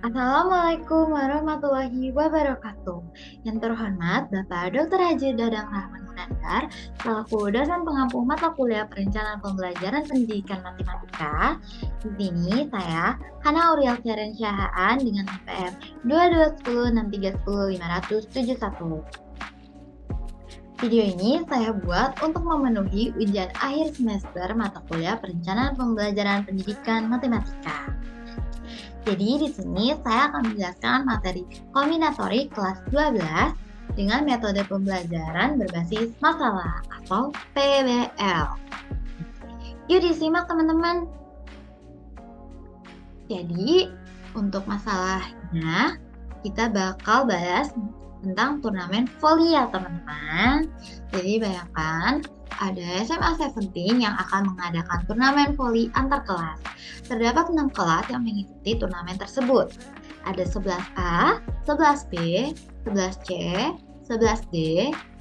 Assalamualaikum warahmatullahi wabarakatuh. Yang terhormat Bapak Dr. Haji Dadang Rahman Munandar, selaku dosen pengampu mata kuliah Perencanaan Pembelajaran Pendidikan Matematika. Di sini saya, Hana Uriel Karen Syahaan dengan NPM 22106310 Video ini saya buat untuk memenuhi ujian akhir semester mata kuliah Perencanaan Pembelajaran Pendidikan Matematika. Jadi di sini saya akan menjelaskan materi kombinatorik kelas 12 dengan metode pembelajaran berbasis masalah atau PBL. Yuk disimak teman-teman. Jadi untuk masalahnya kita bakal bahas tentang turnamen voli ya teman-teman. Jadi bayangkan ada SMA 17 yang akan mengadakan turnamen voli antar kelas. Terdapat 6 kelas yang mengikuti turnamen tersebut. Ada 11A, 11B, 11C, 11D,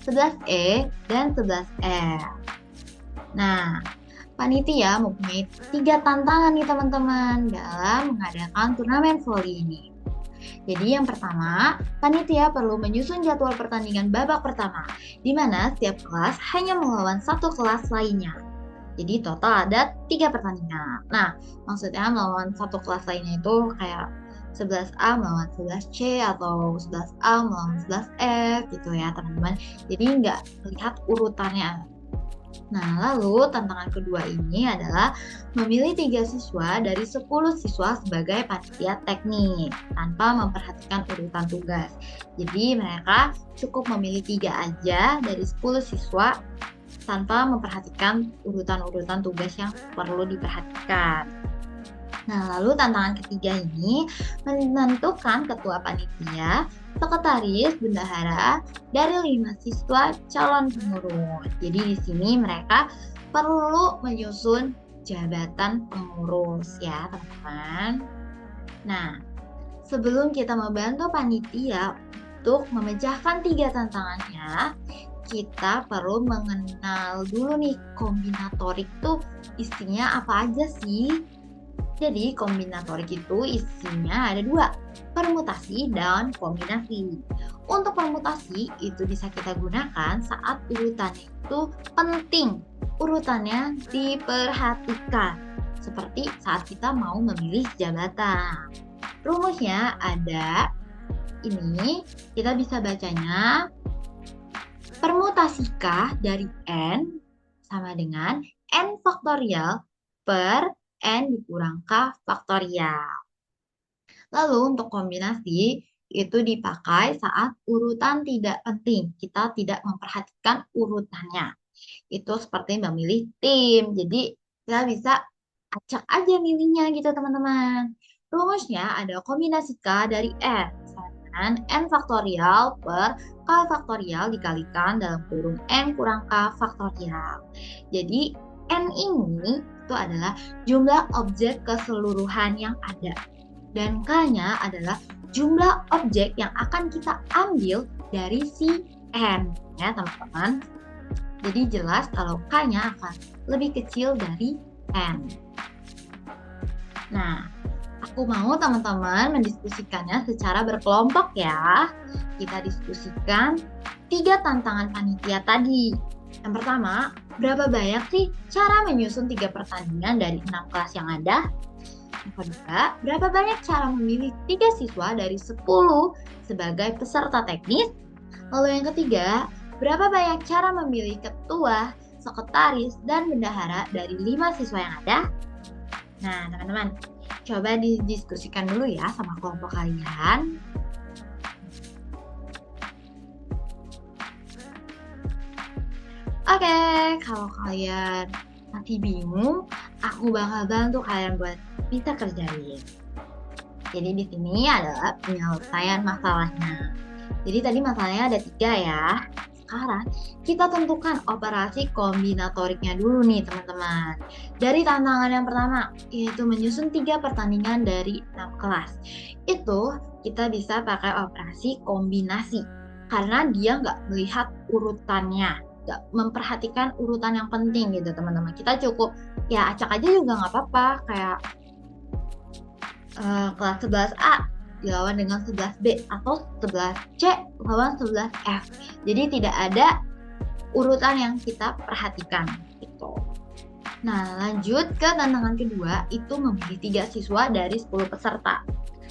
11E, dan 11F. Nah, panitia mempunyai 3 tantangan nih teman-teman dalam mengadakan turnamen voli ini. Jadi yang pertama, panitia perlu menyusun jadwal pertandingan babak pertama, di mana setiap kelas hanya melawan satu kelas lainnya. Jadi total ada 3 pertandingan. Nah, maksudnya melawan satu kelas lainnya itu kayak 11A melawan 11C atau 11A melawan 11F gitu ya teman-teman. Jadi nggak lihat urutannya. Nah, lalu tantangan kedua ini adalah memilih 3 siswa dari 10 siswa sebagai panitia teknik tanpa memperhatikan urutan tugas. Jadi mereka cukup memilih 3 aja dari 10 siswa tanpa memperhatikan urutan-urutan tugas yang perlu diperhatikan. Nah, lalu tantangan ketiga ini menentukan ketua panitia, sekretaris, bendahara dari 5 siswa calon pengurus. Jadi di sini mereka perlu menyusun jabatan pengurus ya, teman-teman. Nah, sebelum kita membantu panitia untuk memecahkan 3 tantangannya, kita perlu mengenal dulu nih kombinatorik tuh isinya apa aja sih? Jadi kombinatorik itu isinya ada 2, permutasi dan kombinasi. Untuk permutasi itu bisa kita gunakan saat urutannya itu penting, urutannya diperhatikan, seperti saat kita mau memilih jabatan. Rumusnya ada, ini kita bisa bacanya permutasi K dari N sama dengan N faktorial per N dikurang K faktorial. Lalu untuk kombinasi itu dipakai saat urutan tidak penting. Kita tidak memperhatikan urutannya. Itu seperti memilih tim. Jadi kita bisa acak aja milihnya gitu teman-teman. Rumusnya ada kombinasi K dari N sama dengan N faktorial per K faktorial dikalikan dalam kurung N kurang K faktorial. Jadi N ini itu adalah jumlah objek keseluruhan yang ada. Dan K-nya adalah jumlah objek yang akan kita ambil dari si N. Ya teman-teman. Jadi jelas kalau K-nya akan lebih kecil dari N. Nah, aku mau teman-teman mendiskusikannya secara berkelompok ya. Kita diskusikan 3 tantangan panitia tadi. Yang pertama, berapa banyak sih cara menyusun 3 pertandingan dari 6 kelas yang ada? Yang kedua, berapa banyak cara memilih 3 siswa dari 10 sebagai peserta teknis? Lalu yang ketiga, berapa banyak cara memilih ketua, sekretaris, dan bendahara dari 5 siswa yang ada? Nah, teman-teman, coba didiskusikan dulu ya sama kelompok kalian. Oke, kalau kalian masih bingung, aku bakal bantu kalian buat bisa kerjain. Jadi di sini adalah penyelesaian masalahnya. Jadi tadi masalahnya ada 3 ya. Sekarang kita tentukan operasi kombinatoriknya dulu nih teman-teman. Dari tantangan yang pertama, yaitu menyusun 3 pertandingan dari 6 kelas. Itu kita bisa pakai operasi kombinasi. Karena dia nggak melihat urutannya, nggak memperhatikan urutan yang penting gitu teman-teman. Kita cukup ya acak aja juga nggak apa-apa, kayak kelas 11A dilawan dengan 11B atau 11C lawan 11F. Jadi tidak ada urutan yang kita perhatikan gitu. Nah, lanjut ke tantangan kedua, itu memilih 3 siswa dari 10 peserta.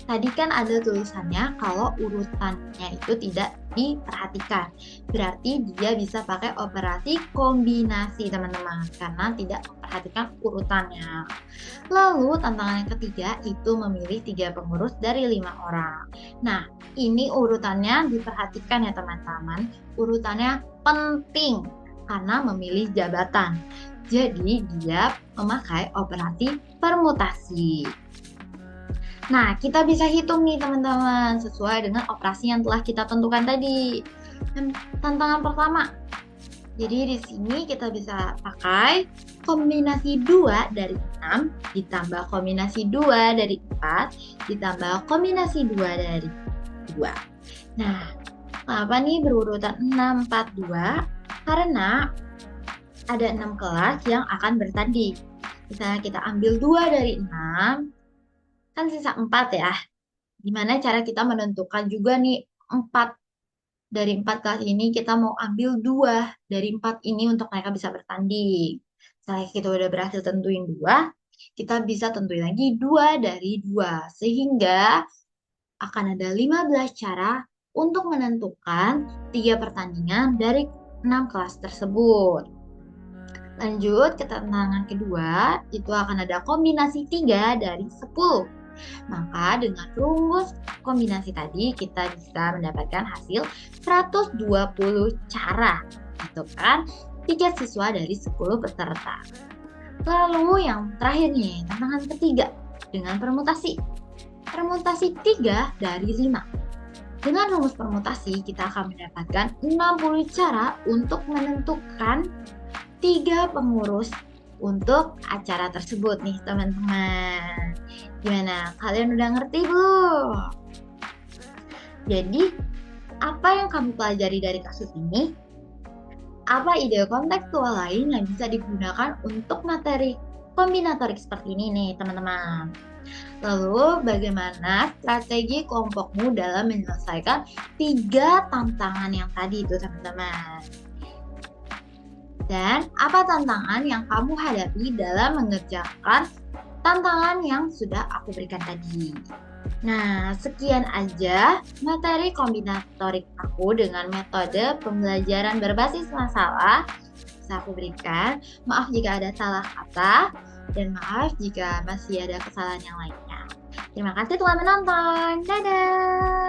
Tadi kan ada tulisannya kalau urutannya itu tidak diperhatikan. Berarti dia bisa pakai operasi kombinasi, teman-teman, karena tidak memperhatikan urutannya. Lalu, tantangan yang ketiga itu memilih 3 pengurus dari 5 orang. Nah, ini urutannya diperhatikan ya, teman-teman. Urutannya penting karena memilih jabatan. Jadi, dia memakai operasi permutasi. Nah, kita bisa hitung nih teman-teman sesuai dengan operasi yang telah kita tentukan tadi. Tantangan pertama. Jadi di sini kita bisa pakai kombinasi 2 dari 6 ditambah kombinasi 2 dari 4 ditambah kombinasi 2 dari 2. Nah, kenapa nih berurutan 6, 4, 2? Karena ada 6 kelas yang akan bertanding. Misalnya kita ambil 2 dari 6, kan sisa 4 ya. Gimana cara kita menentukan juga nih 4 dari 4 kelas ini kita mau ambil 2 dari 4 ini untuk mereka bisa bertanding. Setelah kita udah berhasil tentuin 2, kita bisa tentuin lagi 2 dari 2. Sehingga akan ada 15 cara untuk menentukan 3 pertandingan dari 6 kelas tersebut. Lanjut ke tantangan kedua, itu akan ada kombinasi 3 dari 10. Maka dengan rumus kombinasi tadi kita bisa mendapatkan hasil 120 cara. Gitu kan? 3 siswa dari 10 peserta. Lalu yang terakhir nih, tantangan ketiga dengan permutasi. Permutasi 3 dari 5. Dengan rumus permutasi kita akan mendapatkan 60 cara untuk menentukan 3 pengurus untuk acara tersebut nih teman-teman. Gimana? Kalian udah ngerti belum? Jadi, apa yang kamu pelajari dari kasus ini? Apa ide kontekstual lain yang bisa digunakan untuk materi kombinatorik seperti ini nih teman-teman? Lalu, bagaimana strategi kelompokmu dalam menyelesaikan 3 tantangan yang tadi itu teman-teman? Dan apa tantangan yang kamu hadapi dalam mengerjakan tantangan yang sudah aku berikan tadi. Nah, sekian aja materi kombinatorik aku dengan metode pembelajaran berbasis masalah bisa aku berikan. Maaf jika ada salah kata dan maaf jika masih ada kesalahan yang lainnya. Terima kasih telah menonton. Dadah!